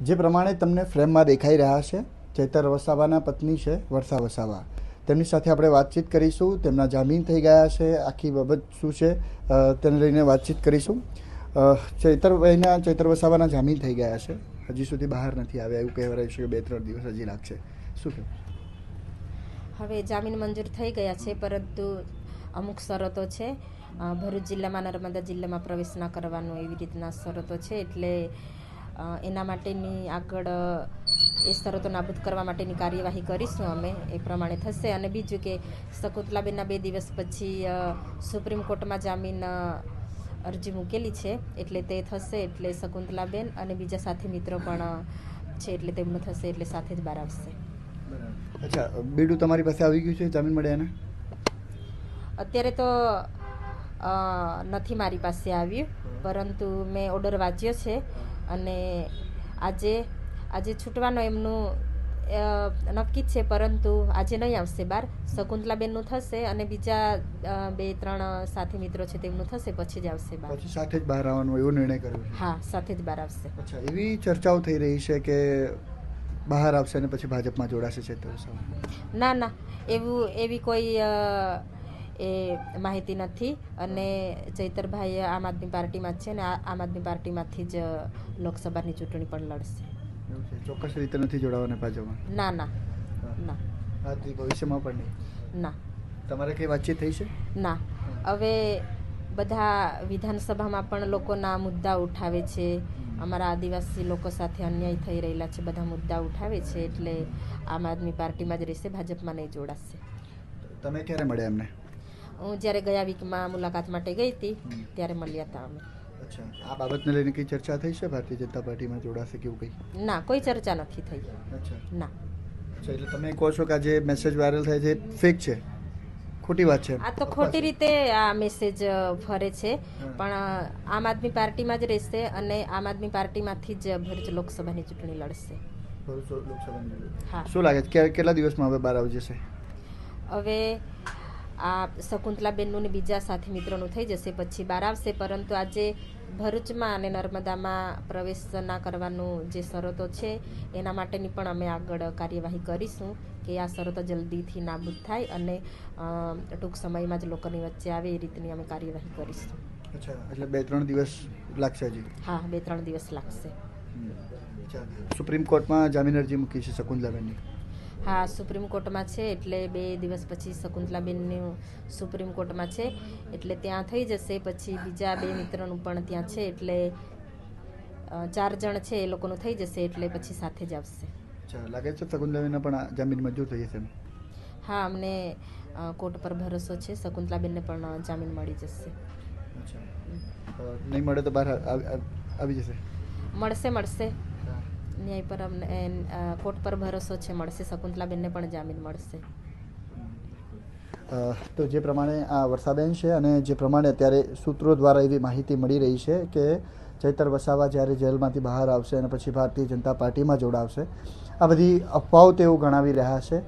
જે પ્રમાણે તમને ફ્રેમમાં દેખાઈ રહ્યા છે, ચૈતર વસાવાના પત્ની છે વર્ષા વસાવા. તેમની સાથે આપણે વાતચીત કરીશું. તેમના જામીન થઈ ગયા છે, આખી બાબત શું છે તેને લઈને વાતચીત કરીશું. ચૈતર વસાવાના જામીન થઈ ગયા છે, હજી સુધી બહાર નથી આવ્યા એવું કહેવાય રહ્યું છે કે 2-3 દિવસ હજી લાગશે. શું કહેવું? હવે જામીન મંજૂર થઈ ગયા છે, પરંતુ અમુક શરતો છે. ભરૂચ જિલ્લામાં નર્મદા જિલ્લામાં પ્રવેશ ના કરવાનો એવી રીતના શરતો છે. એટલે એના માટેની આગળ એ શરતો નાબૂદ કરવા માટેની કાર્યવાહી કરીશું અમે, એ પ્રમાણે થશે. અને બીજું કે શકુંતલાબેનના 2 દિવસ પછી સુપ્રીમ કોર્ટમાં જામીન અરજી મૂકેલી છે, એટલે તે થશે. એટલે શકુંતલાબેન અને બીજા સાથી મિત્રો પણ છે, એટલે તેમનું થશે, એટલે સાથે જ બહાર આવશે. અચ્છા, બીડું તમારી પાસે આવી ગયું છે જામીન મળ્યા ને? અત્યારે તો નથી મારી પાસે આવ્યું, પરંતુ મેં ઓર્ડર વાંચ્યો છે અને આજે છૂટવાનો એમનું નક્કી જ છે, પરંતુ આજે નહીં આવશે બહાર. શકુંતલાબેનનું થશે અને બીજા 2-3 સાથી મિત્રો છે તેમનું થશે, પછી જ આવશે બહાર. પછી સાથે જ બહાર આવવાનો એવો નિર્ણય કર્યો છે? હા, સાથે જ બહાર આવશે. અચ્છા, એવી ચર્ચાઓ થઈ રહી છે કે બહાર આવશે અને પછી ભાજપમાં જોડાશે ચૈતર વસાવા? ના, એવી કોઈ એ માહિતી નથી. અને ચૈતરભાઈ આમ આદમી પાર્ટીમાં જ છે ને આમ આદમી પાર્ટીમાંથી જ લોકસભાની ચૂંટણી પણ લડશે. ચોક્કસ રીતે નથી જોડાવાના ભાજપમાં? ના. ભવિષ્યમાં પણ નહીં? ના. તમારે કઈ વાતચીત થઈ છે? ના. હવે બધા વિધાનસભામાં પણ લોકોના મુદ્દા ઉઠાવે છે, અમારા આદિવાસી લોકો સાથે અન્યાય થઈ રહેલા છે, બધા મુદ્દા ઉઠાવે છે. એટલે આમ આદમી પાર્ટીમાં જ રહેશે, ભાજપમાં નહીં જોડાશે. તમે ક્યારે મળ્યા એમને? હું જ્યારે ગયા વીકમાં મુલાકાત માટે ગઈ હતી ત્યારે મળ્યા હતા અમે. અચ્છા, આ બાબતને લઈને કઈ ચર્ચા થઈ છે? ભારતીય જનતા પાર્ટીમાં જોડાશે કે એવું કંઈ? ના, કોઈ ચર્ચા નથી થઈ. અચ્છા. ના. અચ્છા, એટલે તમે કહો છો કે આ જે મેસેજ વાયરલ થાય છે ફેક છે, ખોટી વાત છે? આ તો ખોટી રીતે આ મેસેજ ફરે છે, પણ આમ આદમી પાર્ટીમાં જ રહેશે અને આમ આદમી પાર્ટીમાંથી જ ભરૂચ લોકસભાની ચૂંટણી લડશે. ભરૂચ લોકસભાની? હા. શું લાગે છે કેટલા દિવસમાં હવે બહાર આવી જશે? હવે આ શકુંતલાબેનનું ને બીજા સાથી મિત્રોનું થઈ જશે, પછી બહાર આવશે. પરંતુ આજે ભરૂચમાં અને નર્મદામાં પ્રવેશ ના કરવાનું જે શરતો છે એના માટેની પણ અમે આગળ કાર્યવાહી કરીશું કે આ શરતો જલ્દીથી નાબૂદ થાય અને ટૂંક સમયમાં જ લોકોની વચ્ચે આવે એ રીતની અમે કાર્યવાહી કરીશું. અચ્છા, એટલે 2-3 દિવસ લાગશે હજી? હા, 2-3 દિવસ લાગશે. સુપ્રીમ કોર્ટમાં જામીન અરજી મૂકી છે શકુંતલાબેનની? હા, સુપ્રીમ કોર્ટમાં છે, એટલે 2 દિવસ પછી શકુંતલાબેનનું સુપ્રીમ કોર્ટમાં છે, એટલે ત્યાં થઈ જશે. પછી બીજા 2 મિત્રોનું પણ ત્યાં છે, એટલે 4 જણ છે એ લોકોનું થઈ જશે, એટલે પછી સાથે જ આવશે. અચ્છા, લાગે છે શકુંતલાબેનના પણ જામીન મંજૂર થઈ જશે? હા, અમને કોર્ટ પર ભરોસો છે, શકુંતલાબેનને પણ જામીન મળી જશે. અચ્છા, નહીં મળે તો બહાર આવી જશે? મળશે. ન્યાય પર અમને કોર્ટ પર ભરોસો છે, મળશે. શકુંતલાબેનને પણ જામીન મળશે. તો જે પ્રમાણે આ વર્ષાબેન છે અને જે પ્રમાણે અત્યારે સૂત્રો દ્વારા એવી માહિતી મળી રહી છે કે ચૈતર વસાવા જ્યારે જેલમાંથી બહાર આવશે અને પછી ભારતીય જનતા પાર્ટીમાં જોડાવશે, આ બધી અફવાઓ તેઓ ગણાવી રહ્યા છે.